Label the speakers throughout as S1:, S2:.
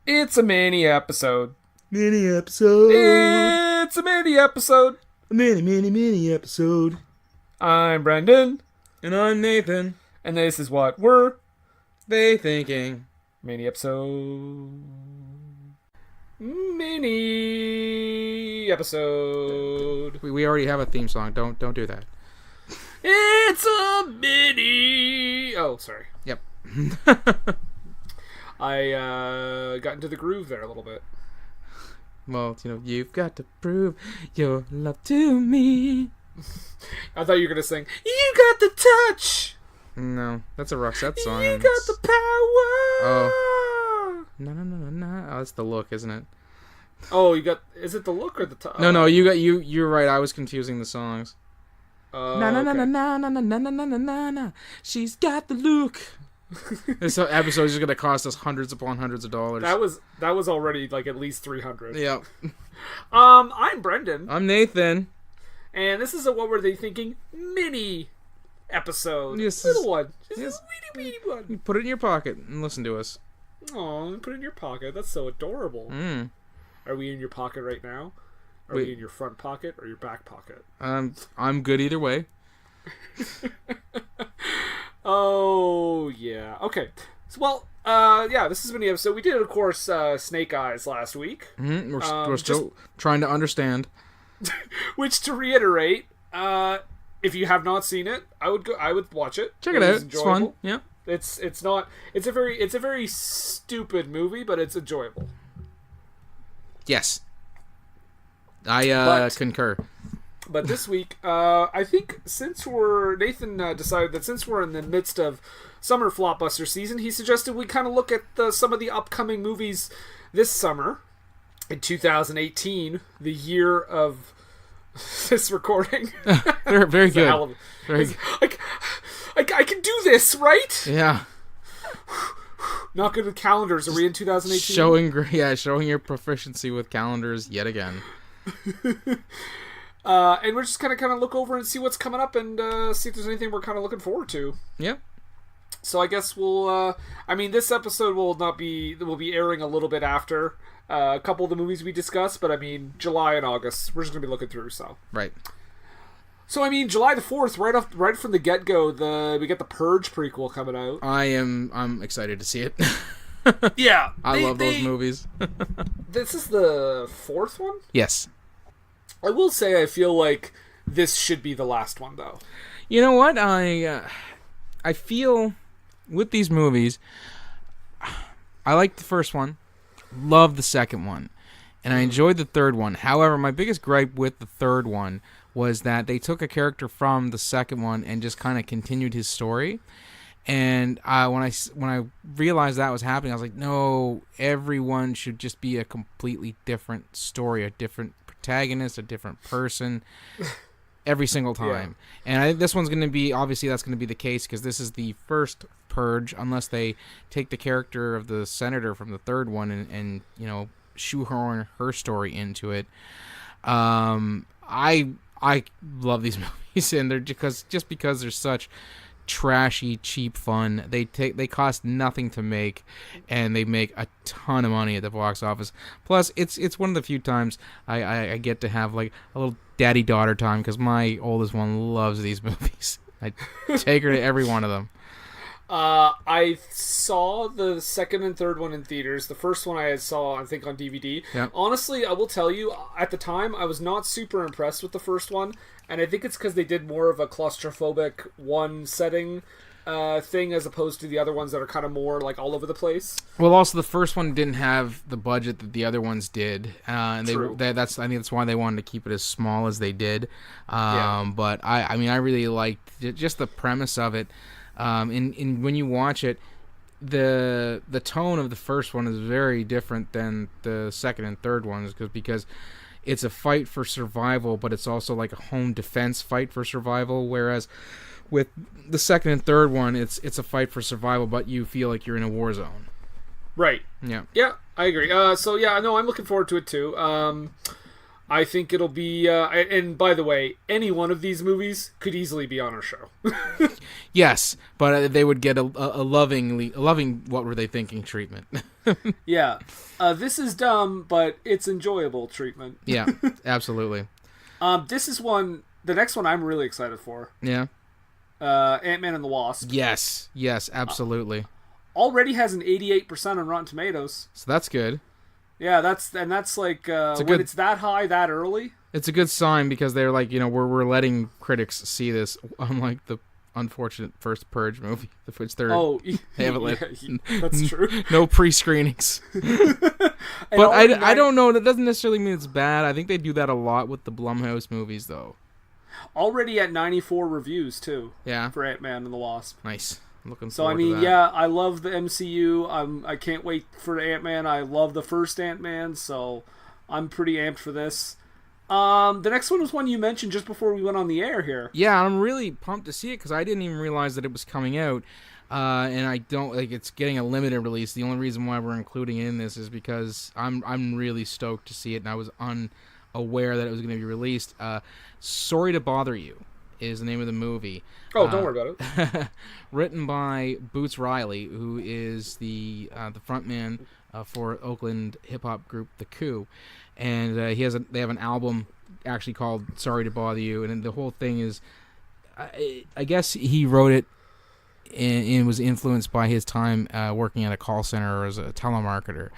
S1: It's a mini episode.
S2: Mini episode.
S1: It's a mini episode.
S2: A mini episode.
S1: I'm Brendan.
S2: And I'm Nathan.
S1: And this is what we're
S2: They thinking.
S1: mini episode. Mini episode.
S2: We already have a theme song. Don't do that.
S1: It's a mini. Oh, sorry.
S2: Yep.
S1: I got into the groove there a little bit.
S2: Well, you've got to prove your love to me.
S1: I thought you were gonna sing. You got the touch.
S2: No, that's a Roxette song.
S1: You got the power.
S2: Oh. No. Oh, that's the look, isn't it?
S1: Oh, you got. Is it the look or the touch?
S2: No. You're right. I was confusing the songs.
S1: Na na na na
S2: na na na na na na na na. She's got the look. This episode is just gonna cost us hundreds upon hundreds of dollars.
S1: That was already like at least 300.
S2: Yep.
S1: I'm Brendan.
S2: I'm Nathan.
S1: And this is a What Were They Thinking mini episode.
S2: Yes,
S1: little one. Just
S2: yes.
S1: a weedy one.
S2: You put it in your pocket and listen to us.
S1: Aw, put it in your pocket. That's so adorable.
S2: Mm.
S1: Are we in your pocket right now? Are we in your front pocket or your back pocket?
S2: I'm good either way.
S1: Oh, yeah. Okay. So, well, yeah, this is a mini episode. We did, of course, Snake Eyes last week.
S2: Mm-hmm. We're still trying to understand.
S1: Which, to reiterate, if you have not seen it, I would watch it.
S2: Check it out. It's fun. Yeah.
S1: It's a very stupid movie, but it's enjoyable.
S2: Yes. I concur.
S1: But this week, I think Nathan decided that since we're in the midst of summer flopbuster season, he suggested we kind of look at some of the upcoming movies this summer in 2018, the year of this recording.
S2: Very good. Very good.
S1: I can do this, right?
S2: Yeah.
S1: Not good with calendars. Are we in 2018?
S2: Showing your proficiency with calendars yet again.
S1: And we're just kind of look over and see what's coming up and see if there's anything we're kind of looking forward to.
S2: Yep.
S1: So I guess we'll. This episode will be airing a little bit after a couple of the movies we discussed, but July and August we're just gonna be looking through. So
S2: right.
S1: So July the 4th, right from the get go, we get the Purge prequel coming out.
S2: I'm excited to see it.
S1: Yeah,
S2: I love those movies.
S1: This is the fourth one.
S2: Yes.
S1: I will say I feel like this should be the last one, though.
S2: You know what? I feel with these movies, I like the first one, love the second one, and I enjoyed the third one. However, my biggest gripe with the third one was that they took a character from the second one and just kind of continued his story. And when I realized that was happening, I was like, no, everyone should just be a completely different story, a different protagonist, a different person, every single time. Yeah. And I think this one's going to be, obviously that's going to be the case because this is the first Purge, unless they take the character of the senator from the third one and shoehorn her story into it. I love these movies, and they're because they're such trashy, cheap fun. They cost nothing to make, and they make a ton of money at the box office. Plus, it's one of the few times I get to have like a little daddy-daughter time because my oldest one loves these movies. I take her to every one of them.
S1: I saw the second and third one in theaters. The first one I saw, I think, on DVD. Yep. Honestly, I will tell you, at the time, I was not super impressed with the first one, and I think it's because they did more of a claustrophobic one setting thing as opposed to the other ones that are kind of more like all over the place.
S2: Well, also the first one didn't have the budget that the other ones did, and
S1: True.
S2: I think that's why they wanted to keep it as small as they did. But I really liked just the premise of it. And when you watch it, the tone of the first one is very different than the second and third ones because it's a fight for survival, but it's also like a home defense fight for survival. Whereas with the second and third one, it's a fight for survival, but you feel like you're in a war zone.
S1: Right.
S2: Yeah.
S1: Yeah, I agree. I'm looking forward to it too. I think it'll be, and by the way, any one of these movies could easily be on our show.
S2: Yes, but they would get a loving What Were They Thinking treatment.
S1: Yeah. This is dumb, but it's enjoyable treatment.
S2: Yeah, absolutely.
S1: This is one. The next one I'm really excited for.
S2: Yeah.
S1: Ant-Man and the Wasp.
S2: Yes, absolutely.
S1: Already has an 88% on Rotten Tomatoes.
S2: So that's good.
S1: Yeah, that's like when it's that high that early.
S2: It's a good sign because they're like, we're letting critics see this, unlike the unfortunate first Purge movie, which they're
S1: that's true.
S2: No pre-screenings. But I don't know. That doesn't necessarily mean it's bad. I think they do that a lot with the Blumhouse movies, though.
S1: Already at 94 reviews too.
S2: Yeah.
S1: For Ant-Man and the Wasp.
S2: Nice. Looking
S1: so
S2: forward to that.
S1: yeah, I love the MCU. I can't wait for Ant-Man. I love the first Ant-Man, so I'm pretty amped for this. The next one was one you mentioned just before we went on the air here.
S2: Yeah, I'm really pumped to see it because I didn't even realize that it was coming out. And I don't it's getting a limited release. The only reason why we're including it in this is because I'm really stoked to see it, and I was unaware that it was going to be released. Sorry to Bother You is the name of the movie.
S1: Oh, don't worry about it.
S2: Written by Boots Riley, who is the frontman for Oakland hip hop group The Coup, and they have an album actually called Sorry to Bother You, and the whole thing is, I guess he wrote it and was influenced by his time working at a call center or as a telemarketer.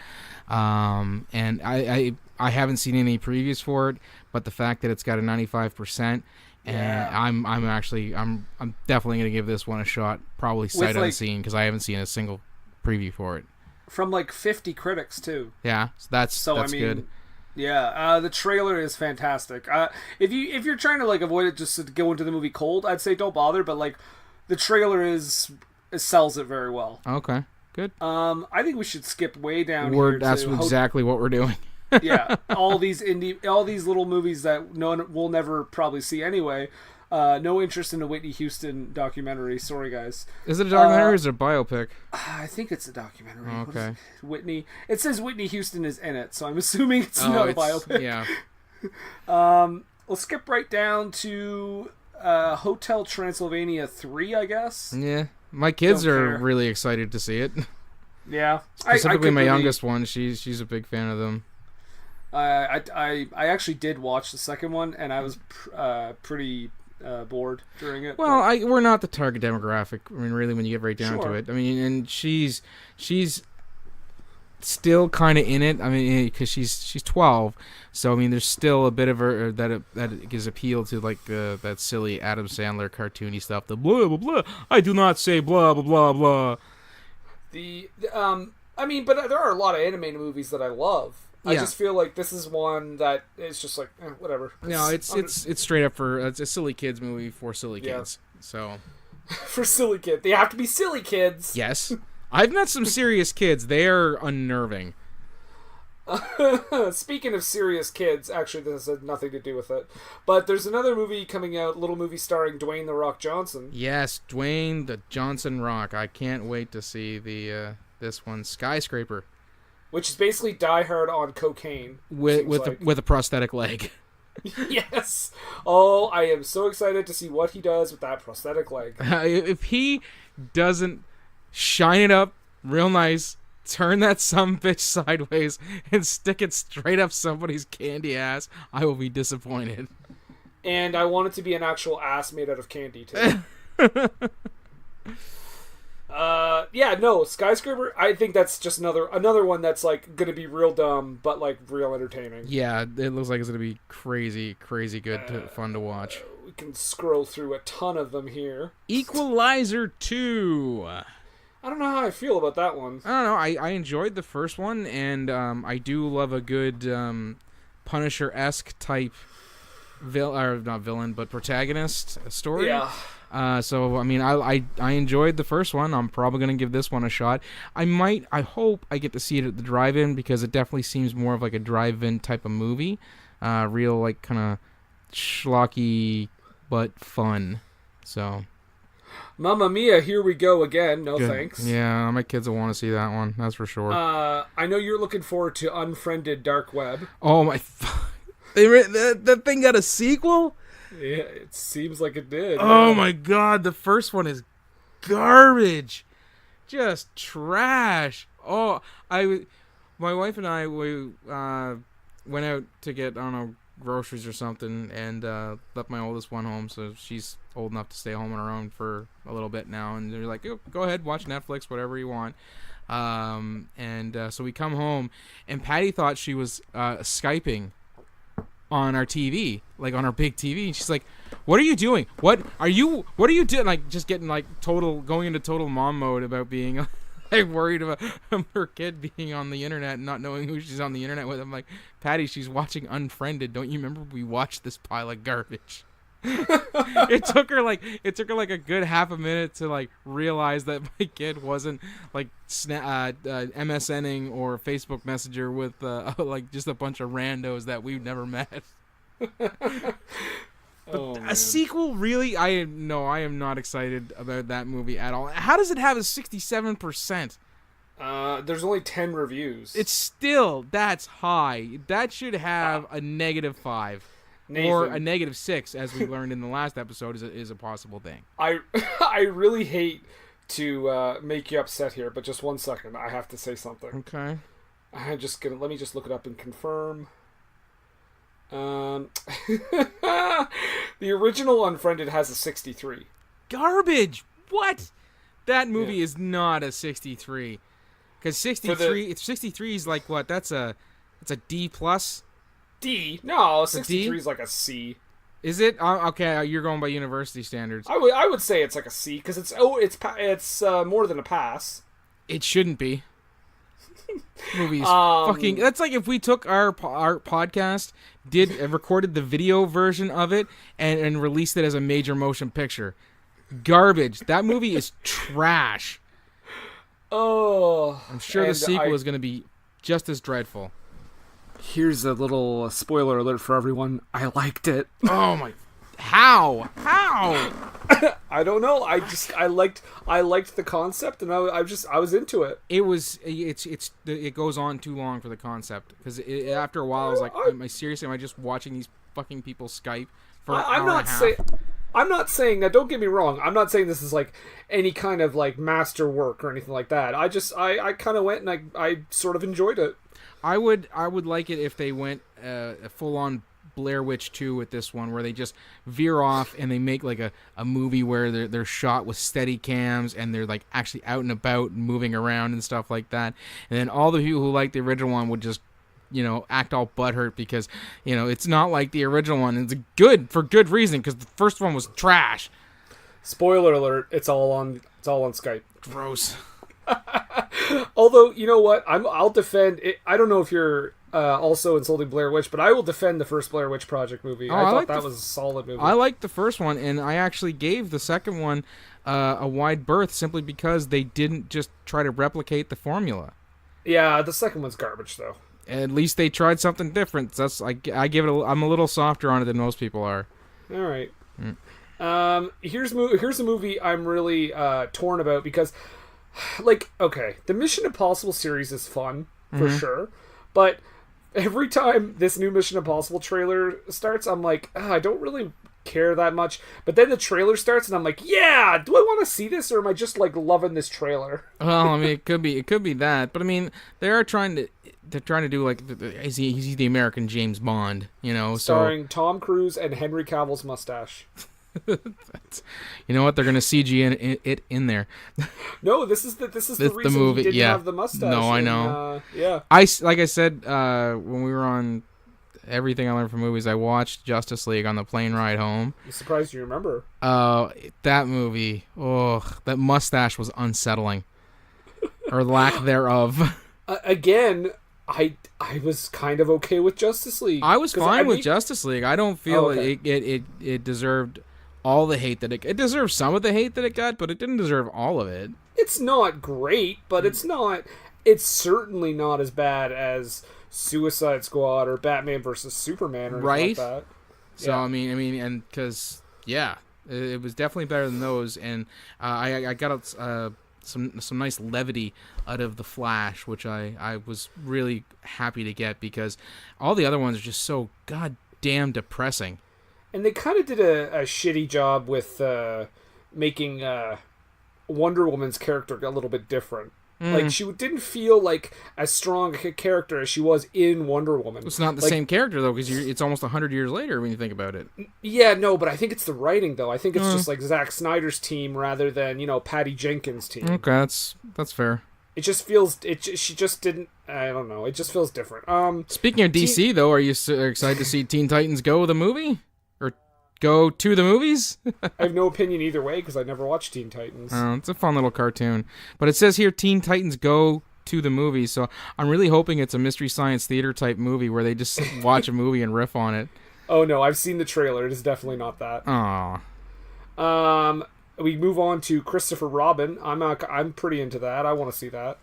S2: And I haven't seen any previews for it, but the fact that it's got a 95%, and I'm definitely gonna give this one a shot, probably sight unseen, because I haven't seen a single preview for it.
S1: From 50 critics too.
S2: Yeah, so that's good.
S1: Yeah, the trailer is fantastic. If you're trying to avoid it just to go into the movie cold, I'd say don't bother. But the trailer it sells it very well.
S2: Okay, good.
S1: I think we should skip way down.
S2: That's exactly what we're doing.
S1: Yeah, all these little movies that we'll never probably see anyway. No interest in a Whitney Houston documentary. Sorry, guys.
S2: Is it a documentary or is it a biopic?
S1: I think it's a documentary.
S2: Okay.
S1: Whitney. It says Whitney Houston is in it, so I'm assuming it's not a biopic.
S2: Yeah.
S1: Let's skip right down to Hotel Transylvania 3, I guess.
S2: Yeah. My kids are really excited to see it.
S1: Yeah.
S2: Specifically my youngest one. She's a big fan of them.
S1: I actually did watch the second one, and I was pretty bored during it.
S2: Well, we're not the target demographic. I mean, really, when you get right down to it. I mean, and she's still kind of in it. I mean, because she's 12, so I mean, there's still a bit of her that gives appeal to that silly Adam Sandler cartoony stuff. The blah blah blah. I do not say blah blah blah blah.
S1: I mean, but there are a lot of animated movies that I love. I just feel like this is one that is just whatever.
S2: No, it's straight up it's a silly kids movie for silly kids. So
S1: for silly kids, they have to be silly kids.
S2: Yes, I've met some serious kids. They are unnerving.
S1: Speaking of serious kids, actually, this has nothing to do with it. But there's another movie coming out, little movie starring Dwayne "The Rock" Johnson.
S2: Yes, Dwayne the Johnson Rock. I can't wait to see this one, Skyscraper.
S1: Which is basically Die Hard on cocaine.
S2: With a prosthetic leg.
S1: Yes. Oh, I am so excited to see what he does with that prosthetic leg.
S2: If he doesn't shine it up real nice, turn that sumbitch sideways, and stick it straight up somebody's candy ass, I will be disappointed.
S1: And I want it to be an actual ass made out of candy, too. Skyscraper, I think that's just another one that's gonna be real dumb but real entertaining.
S2: Yeah, it looks like it's gonna be crazy good fun to watch.
S1: We can scroll through a ton of them here.
S2: Equalizer 2.
S1: I don't know how I feel about that one.
S2: I don't know. I enjoyed the first one, and I do love a good Punisher-esque type not villain, but protagonist story.
S1: Yeah.
S2: So I mean, I enjoyed the first one. I'm probably gonna give this one a shot. I hope I get to see it at the drive-in, because it definitely seems more of a drive-in type of movie. Real kind of schlocky but fun. So.
S1: Mamma Mia, here we go again. No
S2: Good.
S1: Thanks.
S2: Yeah, my kids will want to see that one. That's for sure.
S1: I know you're looking forward to Unfriended Dark Web.
S2: Oh my! That thing got a sequel?
S1: Yeah, it seems like it did.
S2: Oh my god, the first one is garbage. Just trash. Oh, My wife and I, we went out to get, I don't know, groceries or something, and left my oldest one home, so she's old enough to stay home on her own for a little bit now. And they're like, go ahead, watch Netflix, whatever you want. So we come home, and Patty thought she was Skyping on our TV, like on our big TV. And she's like, "What are you doing? What are you doing?" Like just getting like going into total mom mode about being like worried about her kid being on the internet and not knowing who she's on the internet with. I'm like, Patty, she's watching Unfriended. Don't you remember we watched this pile of garbage? It took her like a good half a minute to like realize that my kid wasn't like MSNing or Facebook Messenger with like just a bunch of randos that we've never met. But a sequel, really? I am not excited about that movie at all. How does it have a 67%?
S1: There's only 10 reviews.
S2: That's high. That should have a -5. Nathan, or a -6, as we learned in the last episode, is a possible thing.
S1: I really hate to make you upset here, but just 1 second. I have to say something.
S2: Okay.
S1: Let me just look it up and confirm. The original Unfriended has a 63.
S2: Garbage! What? That movie is not a 63. Because 63 is like what? It's a D+.
S1: D? No, 63 is like a C.
S2: Is it? Okay, you're going by university standards.
S1: I would say it's like a C because it's more than a pass.
S2: It shouldn't be. Movies fucking. That's like if we took our podcast, recorded the video version of it, and released it as a major motion picture. Garbage. That movie is trash.
S1: Oh,
S2: I'm sure the sequel is going to be just as dreadful.
S1: Here's a little spoiler alert for everyone. I liked it.
S2: Oh my! How?
S1: I don't know. I liked the concept, and I was into it.
S2: It goes on too long for the concept because after a while I was like, am I just watching these fucking people Skype for an hour and a half?
S1: I'm not saying that. Don't get me wrong. I'm not saying this is like any kind of like master work or anything like that. I kind of went and I sort of enjoyed it.
S2: I would like it if they went a full-on Blair Witch 2 with this one, where they just veer off and they make like a movie where they're shot with steady cams and they're like actually out and about and moving around and stuff like that. And then all the people who like the original one would just, act all butthurt because, it's not like the original one. It's for good reason, because the first one was trash.
S1: Spoiler alert, it's all on Skype.
S2: Gross.
S1: Although, you know what? I'll defend it. I don't know if you're also insulting Blair Witch, but I will defend the first Blair Witch Project movie. I thought that was a solid movie.
S2: I liked the first one, and I actually gave the second one a wide berth simply because they didn't just try to replicate the formula.
S1: Yeah, the second one's garbage, though.
S2: At least they tried something different. I give it. I'm a little softer on it than most people are.
S1: All right. Here's a movie I'm really torn about because, like, okay, the Mission Impossible series is fun for sure, but every time this new Mission Impossible trailer starts, I'm like, I don't really care that much. But then the trailer starts, and I'm like, yeah, do I want to see this, or am I just like loving this trailer?
S2: Well, I mean, it could be that, but I mean, they're trying to do like, is he the American James Bond,
S1: starring Tom Cruise and Henry Cavill's mustache.
S2: You know what? They're gonna CG it in there.
S1: No, this is the reason the movie. He didn't have the mustache.
S2: No, I know.
S1: Yeah.
S2: Like I said when we were on Everything I Learned from Movies, I watched Justice League on the plane ride home.
S1: I'm surprised you remember.
S2: That movie. Oh, that mustache was unsettling, or lack thereof.
S1: Again, I was kind of okay with Justice League.
S2: I was fine with Justice League. I don't feel it deserved all the hate that it deserved. Some of the hate that it got, but it didn't deserve all of it.
S1: It's not great, but it's certainly not as bad as Suicide Squad or Batman versus Superman or anything like that.
S2: So yeah. I mean, and because it was definitely better than those, and I got some nice levity out of The Flash, which I was really happy to get, because all the other ones are just so goddamn depressing.
S1: And they kind of did a shitty job with making Wonder Woman's character a little bit different. Like, she didn't feel like as strong a character as she was in Wonder Woman.
S2: It's not the same character, though, because it's almost 100 years later when you think about it.
S1: Yeah, no, but I think it's the writing, though. I think it's just like Zack Snyder's team rather than, Patty Jenkins' team.
S2: Okay, that's fair.
S1: It just feels... she just didn't... I don't know. It just feels different.
S2: Speaking of DC, though, are you excited to see Teen Titans Go, the movie? Or go to the movies?
S1: I have no opinion either way, because I never watched Teen Titans.
S2: Oh, it's a fun little cartoon. But it says here, Teen Titans Go to the movies, so I'm really hoping it's a Mystery Science Theater type movie where they just watch a movie and riff on it.
S1: Oh, no, I've seen the trailer. It is definitely not that.
S2: Aww.
S1: We move on to Christopher Robin. I'm pretty into that. I want to see that.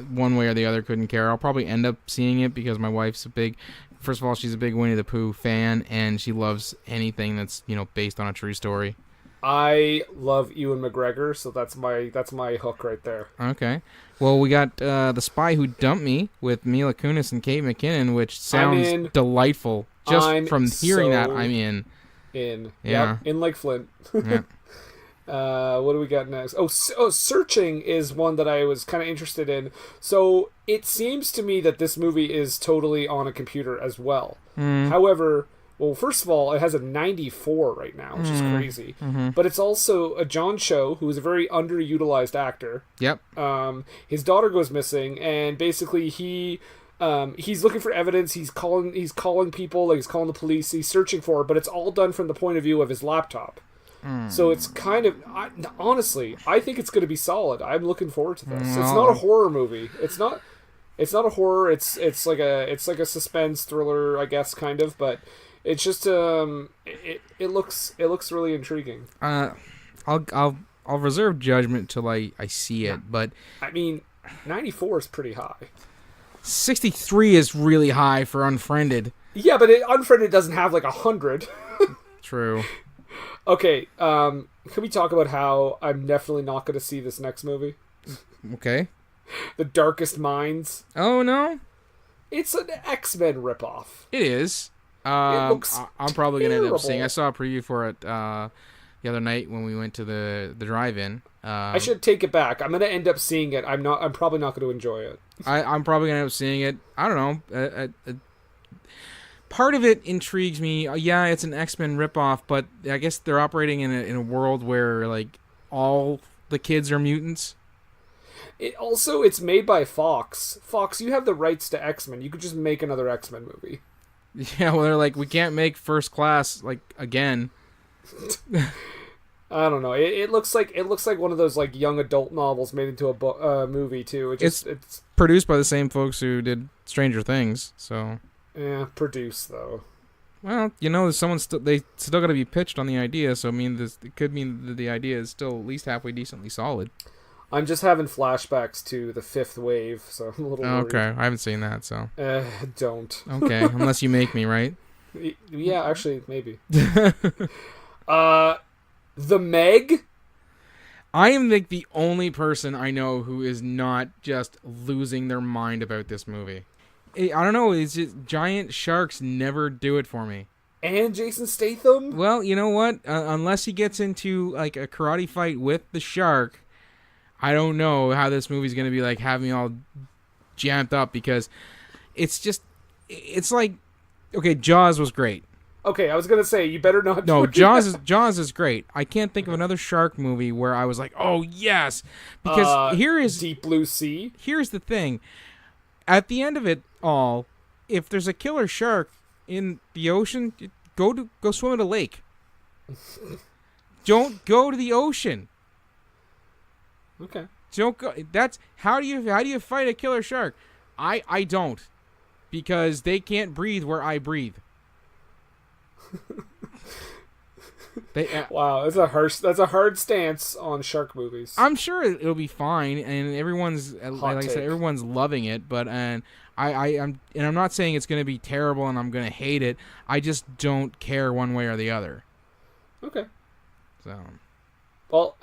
S2: One way or the other, couldn't care. I'll probably end up seeing it because my wife's first of all, she's a big Winnie the Pooh fan, and she loves anything that's, based on a true story.
S1: I love Ewan McGregor, so that's my hook right there.
S2: Okay. Well, we got The Spy Who Dumped Me with Mila Kunis and Kate McKinnon, which sounds delightful. Just from hearing that, I'm in.
S1: Yeah.
S2: Yep,
S1: in like Flint.
S2: Yeah.
S1: What do we got next? Searching is one that I was kind of interested in. So it seems to me that this movie is totally on a computer as well. However, well, first of all, it has a 94 right now, which is crazy. But it's also a John Cho, who is a very underutilized actor.
S2: Yep.
S1: His daughter goes missing, and basically he's looking for evidence. He's calling people, like he's calling the police. He's searching for her, but it's all done from the point of view of his laptop. So it's kind of, honestly, I think it's going to be solid. I'm looking forward to this. It's not a horror movie. It's not a horror. It's like a suspense thriller, I guess, kind of. But it's just it looks really intriguing.
S2: I'll reserve judgment till I see it. But
S1: I mean, 94 is pretty high.
S2: 63 is really high for Unfriended.
S1: Yeah, but Unfriended doesn't have like 100.
S2: True.
S1: Okay, can we talk about how I'm definitely not going to see this next movie?
S2: Okay.
S1: The Darkest Minds.
S2: Oh, no?
S1: It's an X-Men ripoff.
S2: It is.
S1: It looks
S2: I'm probably going to end up seeing.
S1: terrible.
S2: I saw a preview for it the other night when we went to the drive-in.
S1: I should take it back. I'm going to end up seeing it. I'm probably not going to enjoy it.
S2: I'm probably going to end up seeing it. I don't know. Part of it intrigues me. Yeah, it's an X-Men ripoff, but I guess they're operating in a world where like all the kids are mutants.
S1: It's made by Fox. Fox, you have the rights to X-Men. You could just make another X-Men movie.
S2: Yeah, well, they're like, we can't make First Class like again.
S1: I don't know. It looks like one of those like young adult novels made into a movie too.
S2: It's produced by the same folks who did Stranger Things, so.
S1: Yeah, produce though.
S2: Well, someone's they still got to be pitched on the idea, so it could mean that the idea is still at least halfway decently solid.
S1: I'm just having flashbacks to The Fifth Wave, so I'm a little worried.
S2: Okay, I haven't seen that, so.
S1: Don't.
S2: Okay, unless you make me, right?
S1: Yeah, actually, maybe. The Meg?
S2: I am like the only person I know who is not just losing their mind about this movie. I don't know, it's just giant sharks never do it for me.
S1: And Jason Statham?
S2: Well, you know what? Unless he gets into like a karate fight with the shark, I don't know how this movie's going to be like have me all jammed up because it's like, okay, Jaws was great.
S1: Okay, I was going to say, you better not.
S2: No, Jaws is great. I can't think of another shark movie where I was like, oh yes, because here is
S1: Deep Blue Sea.
S2: Here's the thing. At the end of it all, if there's a killer shark in the ocean, go swim in a lake. Don't go to the ocean.
S1: Okay.
S2: Don't go. That's how do you fight a killer shark? I don't, because they can't breathe where I breathe.
S1: Wow, that's a hard stance on shark movies.
S2: I'm sure it'll be fine, and everyone's like I said, everyone's loving it. But I'm not saying it's going to be terrible and I'm going to hate it. I just don't care one way or the other.
S1: Okay.
S2: So.
S1: Well,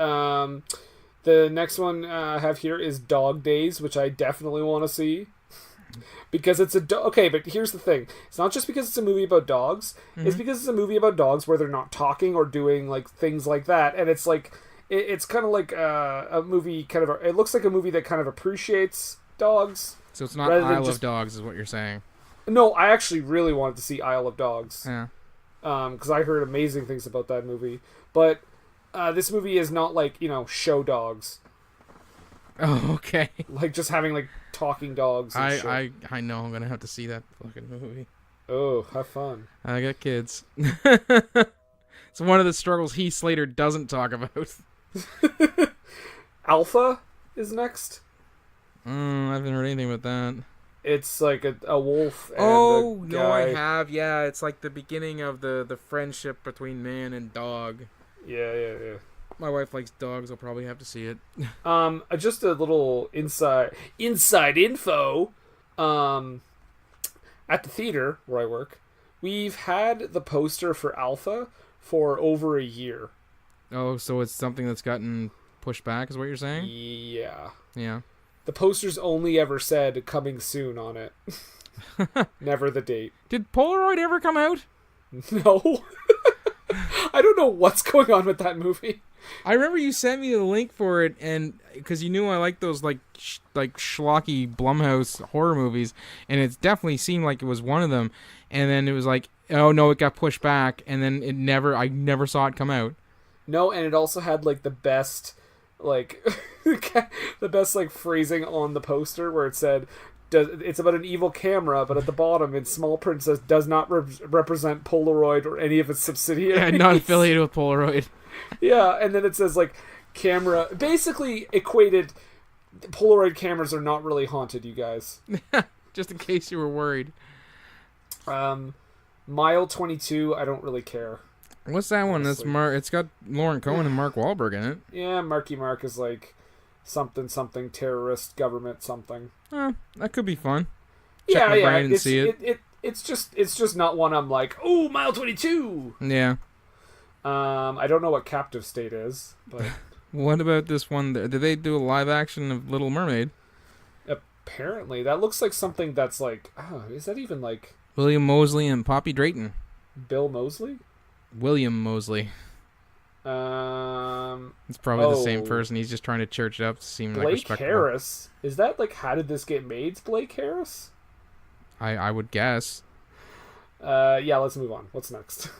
S1: the next one I have here is Dog Days, which I definitely want to see. Because it's okay, but here's the thing. It's not just because it's a movie about dogs. Mm-hmm. It's because it's a movie about dogs where they're not talking or doing like things like that. And it's like, it's kind of like a movie. It looks like a movie that kind of appreciates dogs.
S2: So it's not Isle of Dogs, is what you're saying?
S1: No, I actually really wanted to see Isle of Dogs.
S2: Yeah.
S1: Because I heard amazing things about that movie. But this movie is not like, show dogs.
S2: Oh, okay.
S1: Like just having like talking dogs. And
S2: I know I'm gonna have to see that fucking movie.
S1: Oh, have fun.
S2: I got kids. It's one of the struggles Heath Slater doesn't talk about.
S1: Alpha is next.
S2: I haven't heard anything about that.
S1: It's like a wolf and
S2: a
S1: guy.
S2: No, I have. Yeah, it's like the beginning of the friendship between man and dog.
S1: Yeah.
S2: My wife likes dogs. I'll probably have to see it.
S1: Just a little inside info. At the theater where I work, we've had the poster for Alpha for over a year.
S2: Oh, so it's something that's gotten pushed back, is what you're saying?
S1: Yeah.
S2: Yeah.
S1: The poster's only ever said coming soon on it. Never the date.
S2: Did Polaroid ever come out?
S1: No. I don't know what's going on with that movie.
S2: I remember you sent me the link for it, and because you knew I like those like schlocky Blumhouse horror movies, and it definitely seemed like it was one of them. And then it was like, oh no, it got pushed back, and then I never saw it come out.
S1: No, and it also had like the best like phrasing on the poster where it said, it's about an evil camera, but at the bottom in small print says does not represent Polaroid or any of its subsidiaries.
S2: Yeah, not affiliated with Polaroid.
S1: Yeah, and then it says like camera, basically equated Polaroid cameras are not really haunted, you guys.
S2: Just in case you were worried.
S1: Mile 22, I don't really care.
S2: What's that one? That's it's got Lauren Cohen and Mark Wahlberg in it.
S1: Yeah, Marky Mark is like something terrorist government something.
S2: That could be fun.
S1: Check
S2: my brain and see it.
S1: It's just not one I'm like, oh, Mile 22.
S2: Yeah.
S1: I don't know what Captive State is, but
S2: what about this one? Did they do a live action of Little Mermaid?
S1: Apparently, that looks like something that's like, is that even like
S2: William Moseley and Poppy Drayton?
S1: Bill Moseley?
S2: William Moseley. It's probably the same person. He's just trying to church it up to seem like respectable.
S1: Blake Harris? Is that like How Did This Get Made? Blake Harris?
S2: I would guess.
S1: Yeah, let's move on. What's next?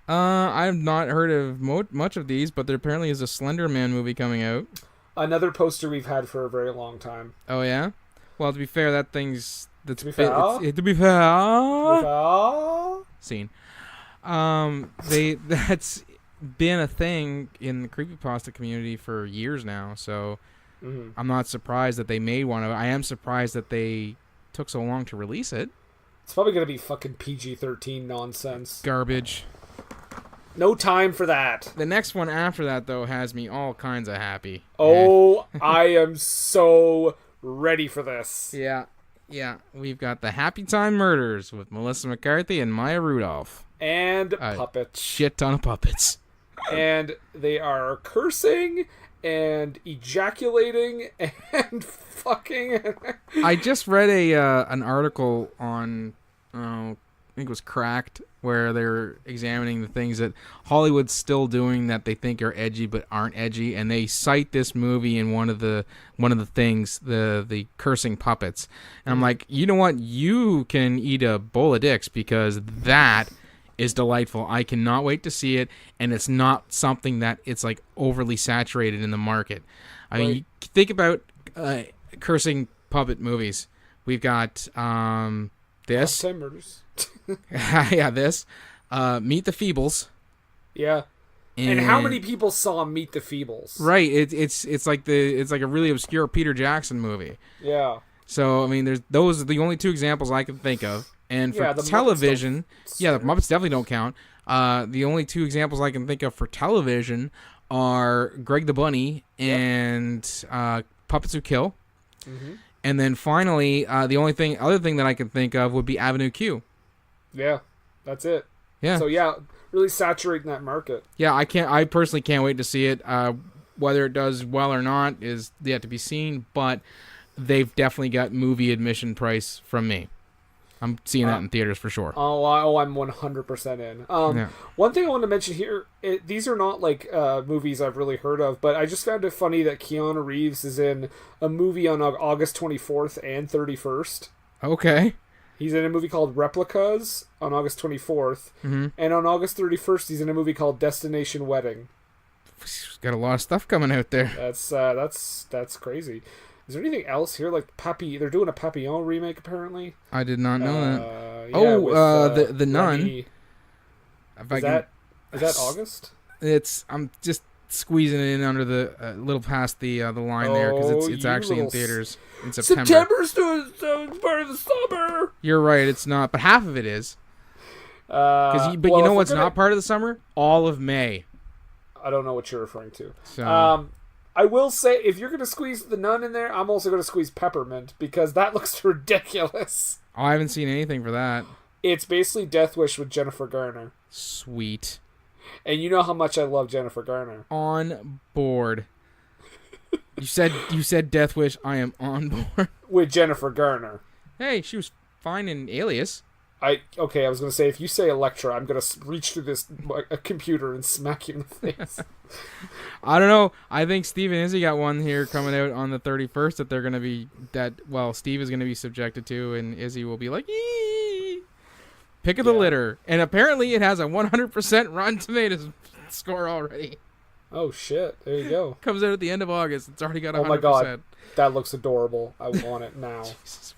S2: I've not heard of much of these, but there apparently is a Slender Man movie coming out.
S1: Another poster we've had for a very long time.
S2: Oh yeah. Well, to be fair, that thing's
S1: to be fair.
S2: Scene. That's been a thing in the creepypasta community for years now, so I'm not surprised that they made one of it. I am surprised that they took so long to release it.
S1: It's probably gonna be fucking PG-13 nonsense.
S2: Garbage.
S1: No time for that.
S2: The next one after that, though, has me all kinds of happy.
S1: Oh, I am so ready for this.
S2: Yeah. We've got the Happy Time Murders with Melissa McCarthy and Maya Rudolph.
S1: And puppets.
S2: Shit ton of puppets.
S1: And they are cursing and ejaculating and fucking.
S2: I just read an article on, I think it was Cracked, where they're examining the things that Hollywood's still doing that they think are edgy but aren't edgy, and they cite this movie in one of the things, the cursing puppets. And I'm like, you know what? You can eat a bowl of dicks, because that is delightful. I cannot wait to see it, and it's not something that it's like overly saturated in the market. I mean, you think about cursing puppet movies. We've got this.
S1: Time Murders.
S2: Yeah, this. Meet the Feebles.
S1: Yeah. And how many people saw Meet the Feebles?
S2: Right. It's like a really obscure Peter Jackson movie.
S1: Yeah.
S2: So I mean, those are the only two examples I can think of. And for
S1: the
S2: television, the Muppets definitely don't count. The only two examples I can think of for television are Greg the Bunny and Puppets Who Kill. Mm-hmm. And then finally, the other thing that I can think of would be Avenue Q.
S1: Yeah, that's it.
S2: Yeah.
S1: So yeah, really saturating that market.
S2: Yeah, I personally can't wait to see it. Whether it does well or not is yet to be seen, but they've definitely got movie admission price from me. I'm seeing that in theaters for sure.
S1: I'm 100% in. One thing I want to mention here, these are not like movies I've really heard of, but I just found it funny that Keanu Reeves is in a movie on August 24th and 31st.
S2: Okay.
S1: He's in a movie called Replicas on August 24th, and on August 31st he's in a movie called Destination Wedding.
S2: He's got a lot of stuff coming out there.
S1: That's crazy. Is there anything else here? Like They're doing a Papillon remake apparently.
S2: I did not know that. The Nun.
S1: Is that August?
S2: I'm just squeezing it in under the little past the line there because it's actually in theaters in September.
S1: September's part of the summer.
S2: You're right, it's not, but half of it is. You know what's not part of the summer? All of May.
S1: I don't know what you're referring to.
S2: So.
S1: I will say, if you're going to squeeze the Nun in there, I'm also going to squeeze Peppermint, because that looks ridiculous.
S2: Oh, I haven't seen anything for that.
S1: It's basically Death Wish with Jennifer Garner.
S2: Sweet.
S1: And you know how much I love Jennifer Garner.
S2: On board. You said Death Wish, I am on board.
S1: With Jennifer Garner.
S2: Hey, she was fine in Alias.
S1: I was going to say, if you say Elektra, I'm going to reach through this computer and smack you in the face.
S2: I don't know. I think Steve and Izzy got one here coming out on the 31st that they're going to be, Steve is going to be subjected to, and Izzy will be like, eee! Pick of the litter. And apparently it has a 100% Rotten Tomatoes score already.
S1: Oh, shit. There you go.
S2: Comes out at the end of August. It's already got 100%.
S1: Oh, my God. That looks adorable. I want it now.
S2: Jesus.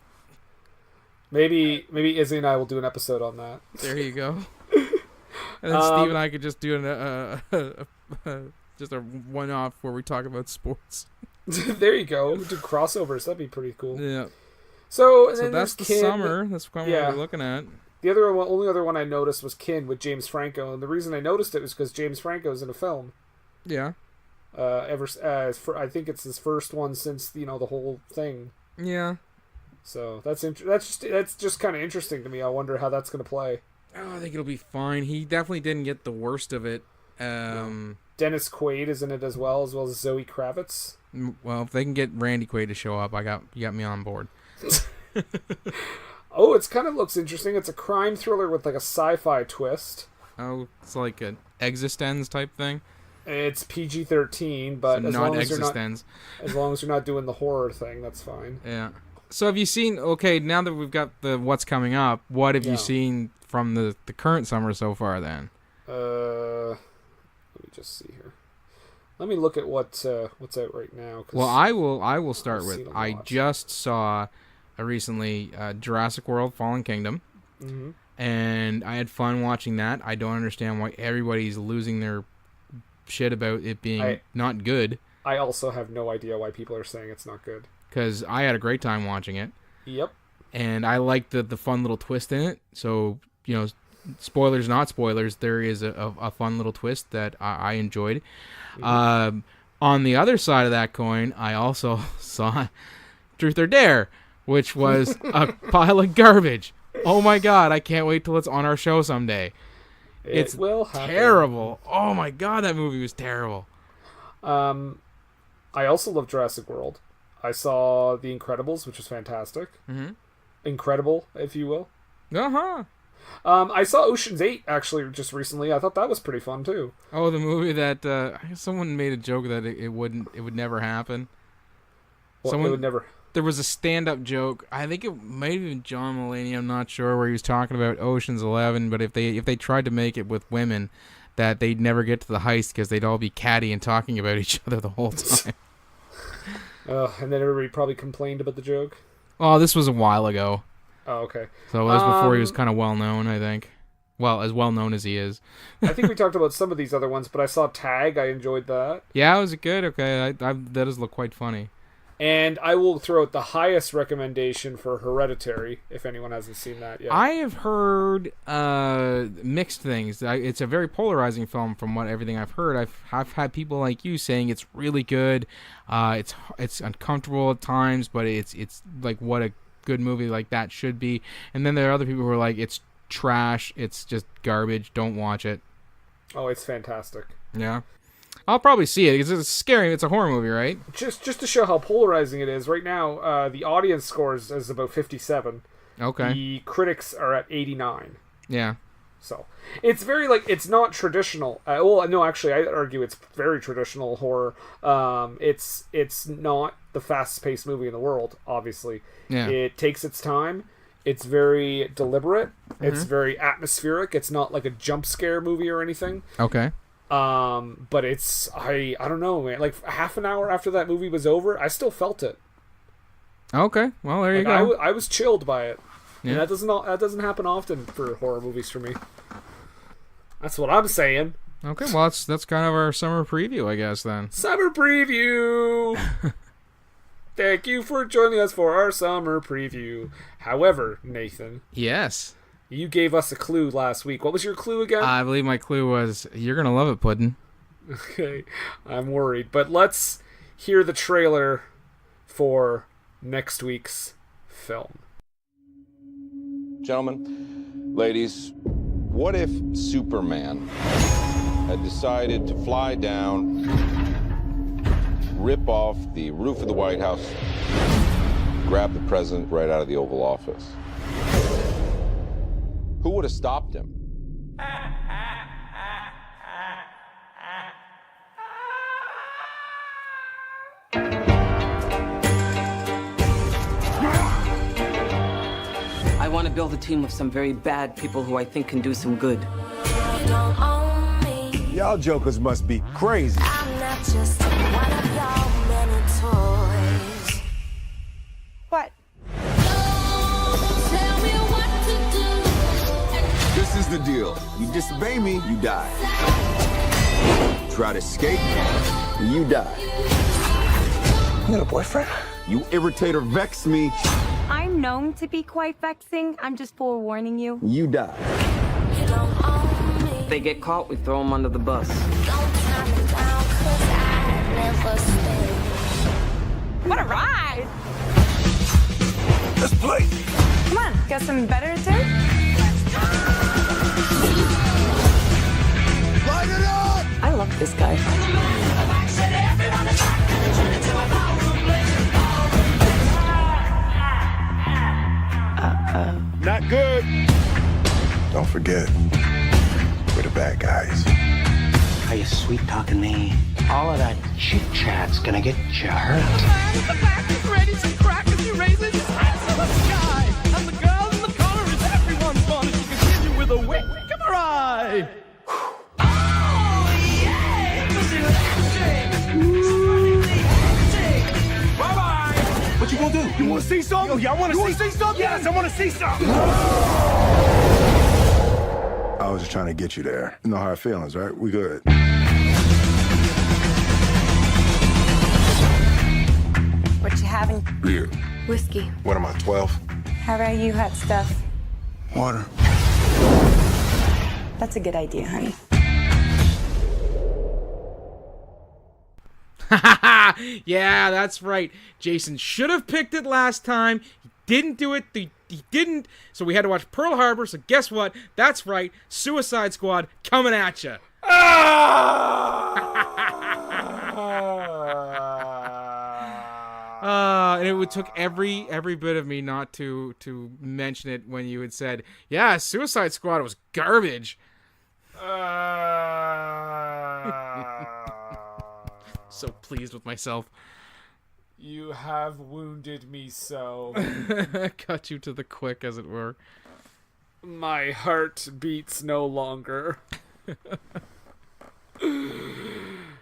S1: Maybe Izzy and I will do an episode on that.
S2: There you go. And then Steve and I could just do just a one-off where we talk about sports.
S1: There you go. Do crossovers. That'd be pretty cool.
S2: Yeah.
S1: So
S2: that's the summer. That's what we're looking at.
S1: The only other one I noticed was Kin with James Franco, and the reason I noticed it was because James Franco's in a film.
S2: Yeah.
S1: I think it's his first one since the whole thing.
S2: Yeah.
S1: So that's just kind of interesting to me. I wonder how that's going to play.
S2: Oh, I think it'll be fine. He definitely didn't get the worst of it.
S1: Dennis Quaid is in it as well as Zoe Kravitz.
S2: Well, if they can get Randy Quaid to show up, you got me on board.
S1: Oh, it kind of looks interesting. It's a crime thriller with like a sci-fi twist.
S2: Oh, it's like an Existenz type thing.
S1: It's PG-13, but
S2: so
S1: as long as you're not doing the horror thing, that's fine.
S2: Yeah. So have you seen, now that we've got the what's coming up, what have you seen from the current summer so far then?
S1: Let me just see here. Let me look at what's out right now.
S2: Well, I will start with, I just saw recently Jurassic World Fallen Kingdom, and I had fun watching that. I don't understand why everybody's losing their shit about it being not good.
S1: I also have no idea why people are saying it's not good.
S2: Because I had a great time watching it.
S1: Yep.
S2: And I liked the fun little twist in it. So, spoilers, not spoilers, there is a fun little twist that I enjoyed. On the other side of that coin, I also saw Truth or Dare, which was a pile of garbage. Oh my God, I can't wait till it's on our show someday. It's terrible. Oh my God, that movie was terrible.
S1: I also love Jurassic World. I saw The Incredibles, which was fantastic. Incredible, if you will. I saw Ocean's 8 actually just recently. I thought that was pretty fun too.
S2: Oh, the movie that someone made a joke that it would never happen.
S1: It would never.
S2: There was a stand-up joke. I think it might have been John Mulaney. I'm not sure, where he was talking about Ocean's 11. But if they tried to make it with women, that they'd never get to the heist because they'd all be catty and talking about each other the whole time.
S1: And then everybody probably complained about the joke.
S2: Oh, this was a while ago.
S1: Oh, okay.
S2: So it was before he was kind of well-known, I think. Well, as well-known as he is.
S1: I think we talked about some of these other ones, but I saw Tag. I enjoyed that.
S2: Yeah, was it good? Okay, that does look quite funny.
S1: And I will throw out the highest recommendation for Hereditary, if anyone hasn't seen that yet.
S2: I have heard mixed things. It's a very polarizing film from everything I've heard. I've had people like you saying it's really good. It's uncomfortable at times, but it's like what a good movie like that should be. And then there are other people who are like, it's trash. It's just garbage. Don't watch it.
S1: Oh, it's fantastic.
S2: Yeah. I'll probably see it because it's scary. It's a horror movie, right?
S1: Just to show how polarizing it is, right now the audience score is about 57,
S2: Okay.
S1: The critics are at 89.
S2: Yeah.
S1: So it's very like it's not traditional. Well, no, actually, I argue it's very traditional horror. It's not the fastest paced movie in the world. Obviously,
S2: yeah.
S1: It takes its time. It's very deliberate. It's very atmospheric. It's not like a jump scare movie or anything.
S2: Okay.
S1: But it's I don't know, man. Like half an hour after that movie was over, I still felt it.
S2: Okay. Well, there you go.
S1: I was chilled by it.
S2: Yeah.
S1: And that doesn't happen often for horror movies for me. That's what I'm saying.
S2: Okay, well that's kind of our summer preview, I guess then.
S1: Summer preview. Thank you for joining us for our summer preview. However, Nathan.
S2: Yes.
S1: You gave us a clue last week. What was your clue again?
S2: I believe my clue was you're gonna love it, Puddin.
S1: Okay, I'm worried, but let's hear the trailer for next week's film.
S3: Gentlemen, ladies, what if Superman had decided to fly down, rip off the roof of the White House, grab the president right out of the Oval Office? Who would have stopped him?
S4: I want to build a team of some very bad people who I think can do some good.
S5: Y'all jokers must be crazy.
S6: I'm not just one of your many toys.
S7: What?
S6: Tell me what to do.
S5: This is the deal. You disobey me, you die. Try to escape, you die. You got a boyfriend? You irritate or vex me,
S7: I'm known to be quite vexing. I'm just forewarning you.
S5: you die.
S6: You don't own me.
S4: If they get caught, we throw them under the bus.
S6: Don't tie me down, 'cause I never stay.
S7: What a ride!
S5: Let's play.
S7: Come on, got something better to do?
S5: Light it up!
S7: I love this guy.
S5: Not good. Don't forget, we're the bad guys.
S8: Are you sweet talking me? All of that chit chat's gonna get you hurt.
S9: The back is ready, some crackers, you raising his hands to the sky. And the girl in the corner is everyone's fun. She can hit you with a wink of her eye. Oh, yeah! It was electric! Bye-bye!
S5: What you gonna do? You wanna see something? Yo, y'all wanna see something? Yes, I wanna see something! I was just trying to get you there. You know hard feelings, right? We good.
S7: What you having?
S5: Beer.
S7: Whiskey.
S5: What am I, 12?
S7: How about you hot stuff?
S5: Water.
S7: That's a good idea, honey.
S2: Yeah, that's right. Jason should have picked it last time. He didn't do it. He didn't. So we had to watch Pearl Harbor. So guess what? That's right. Suicide Squad coming at you. And it took every bit of me not to mention it when you had said, "Yeah, Suicide Squad was garbage." So pleased with myself.
S1: You have wounded me so.
S2: Cut you to the quick, as it were.
S1: My heart beats no longer.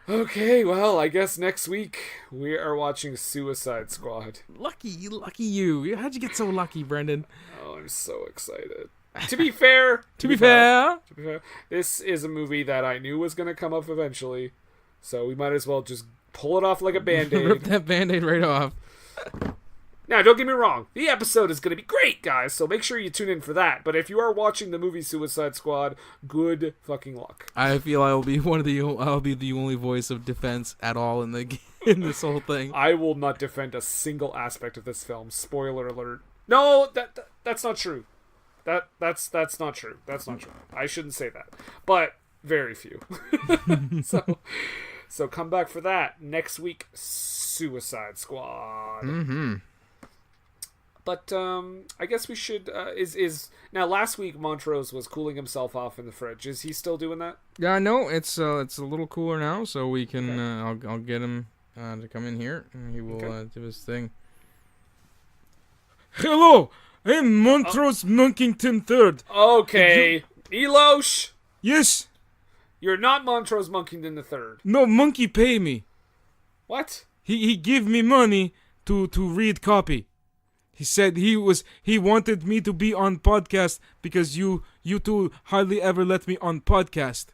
S1: Okay, well, I guess next week we are watching Suicide Squad.
S2: Lucky you. How'd you get so lucky, Brendan?
S1: Oh, I'm so excited. To be fair,
S2: To be fair,
S1: this is a movie that I knew was going to come up eventually, so we might as well just pull it off like a Band-Aid.
S2: rip that Band-Aid right off.
S1: Now, don't get me wrong. The episode is going to be great, guys, so make sure you tune in for that. But if you are watching the movie Suicide Squad, good fucking luck.
S2: I feel I'll be the only voice of defense at all in this whole thing.
S1: I will not defend a single aspect of this film. Spoiler alert. No, that's not true. That's not true. That's not true. I shouldn't say that. But very few. So come back for that next week. Suicide Squad.
S2: Mm-hmm.
S1: but I guess we should. Now last week Montrose was cooling himself off in the fridge. Is he still doing that?
S2: Yeah, no, it's a little cooler now, so we can. I'll get him to come in here, and he will do his thing. Hello, I'm Montrose Monkington III.
S1: Okay, Elosh.
S2: Yes.
S1: You're not Montrose Monkington III.
S2: No, Monkey pay me.
S1: What?
S2: He give me money to read copy. He said he wanted me to be on podcast because you two hardly ever let me on podcast.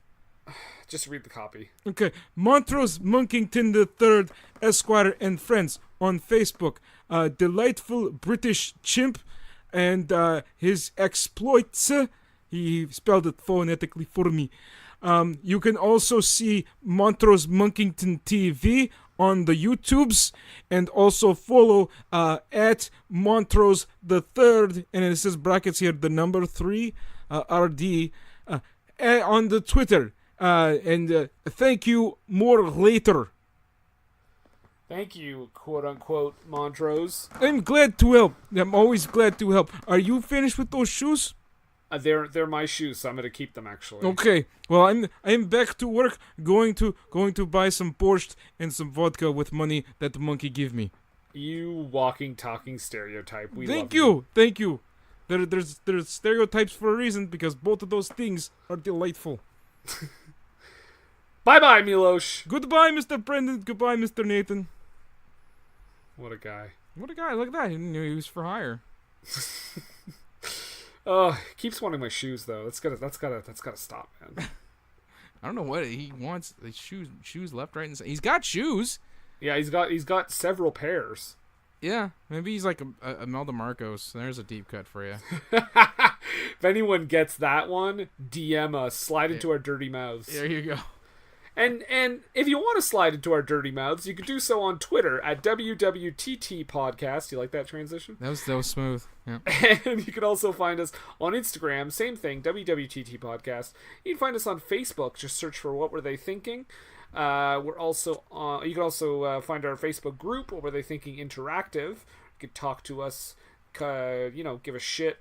S1: Just read the copy.
S2: Okay, Montrose Monkington III, Esquire and Friends on Facebook. Delightful British chimp and his exploits. He spelled it phonetically for me. You can also see Montrose Monkington TV on the YouTubes, and also follow at Montrose the Third, and it says brackets here, the number 3 RD on the Twitter. And thank you more later.
S1: Thank you, quote unquote, Montrose.
S2: I'm glad to help. I'm always glad to help. Are you finished with those shoes?
S1: They're my shoes, so I'm gonna keep them actually.
S2: Okay. Well, I'm back to work. Going to buy some borscht and some vodka with money that the monkey give me.
S1: You walking, talking stereotype.
S2: Thank you. There's stereotypes for a reason, because both of those things are delightful.
S1: Bye bye, Milosh.
S2: Goodbye, Mr. Brendan. Goodbye, Mr. Nathan.
S1: What a guy.
S2: What a guy. Look at that. He knew he was for hire.
S1: Keeps wanting my shoes though. That's gotta stop, man.
S2: I don't know what he wants. The shoes left, right, and center. He's got shoes.
S1: Yeah, he's got several pairs.
S2: Yeah, maybe he's like a Imelda Marcos. There's a deep cut for you.
S1: If anyone gets that one, DM us. Slide into our dirty mouths.
S2: There you go.
S1: And if you want to slide into our dirty mouths, you can do so on Twitter at WWTT Podcast. You like that transition?
S2: That was smooth. Yeah.
S1: And you can also find us on Instagram. Same thing, WWTT Podcast. You can find us on Facebook. Just search for What Were They Thinking. We're also you can also find our Facebook group, What Were They Thinking Interactive. You can talk to us, give us shit,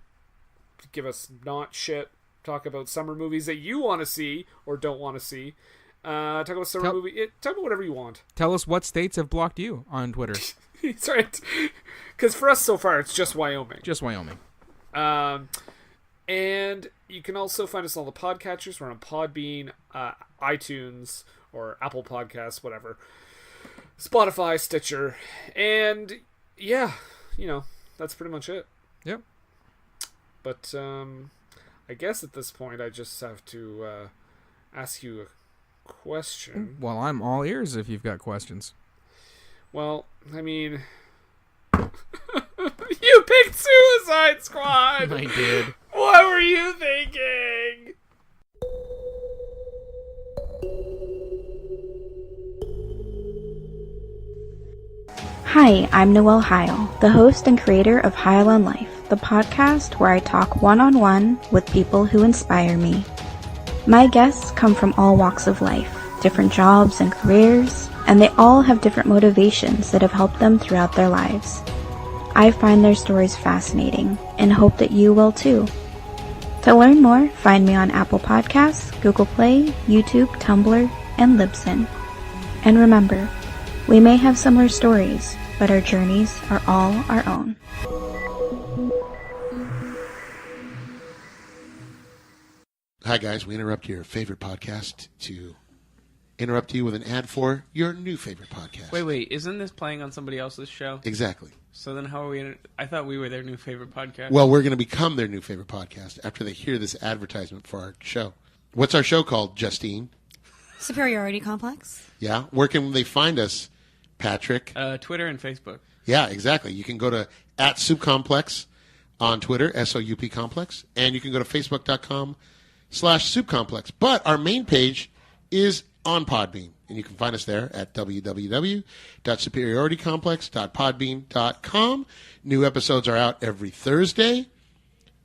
S1: give us not shit, talk about summer movies that you want to see or don't want to see. Talk about summer movie. Talk about whatever you want.
S2: Tell us what states have blocked you on Twitter.
S1: That's right. Because for us so far, it's just Wyoming.
S2: Just Wyoming.
S1: And you can also find us on all the podcatchers. We're on Podbean, iTunes, or Apple Podcasts, whatever. Spotify, Stitcher. And yeah, that's pretty much it.
S2: Yep.
S1: But I guess at this point, I just have to ask you a question.
S2: Well, I'm all ears if you've got questions.
S1: Well, I mean, you picked Suicide Squad.
S2: I did.
S1: What were you thinking?
S7: Hi, I'm Noelle Heil, the host and creator of Heil on Life, the podcast where I talk one-on-one with people who inspire me. My guests come from all walks of life, different jobs and careers, and they all have different motivations that have helped them throughout their lives. I find their stories fascinating and hope that you will too. To learn more, find me on Apple Podcasts, Google Play, YouTube, Tumblr, and Libsyn. And remember, we may have similar stories, but our journeys are all our own.
S10: Hi guys, we interrupt your favorite podcast to interrupt you with an ad for your new favorite podcast.
S11: Wait, isn't this playing on somebody else's show?
S10: Exactly.
S11: So then how are we I thought we were their new favorite podcast.
S10: Well, we're going to become their new favorite podcast after they hear this advertisement for our show. What's our show called, Justine?
S12: Superiority Complex.
S10: Yeah. Where can they find us, Patrick?
S11: Twitter and Facebook.
S10: Yeah, exactly. You can go to @SoupComplex on Twitter, SOUP Complex, and you can go to Facebook.com/SoupComplex. But our main page is on Podbean, and you can find us there at www.superioritycomplex.podbean.com. New episodes are out every Thursday.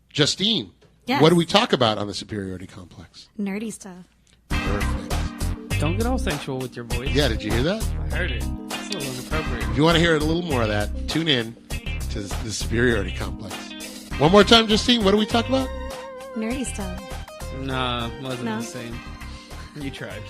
S10: Justine,
S12: yes.
S10: What do we talk about on the Superiority Complex?
S12: Nerdy stuff.
S10: Perfect.
S11: Don't get all sensual with your voice.
S10: Yeah, did you hear that?
S11: I heard it. It's a little inappropriate.
S10: If you want to hear a little more of that, tune in to the superiority complex. One more time, Justine, what do we talk about?
S12: Nerdy stuff.
S11: Nah, wasn't
S12: No.
S11: the same. You tried.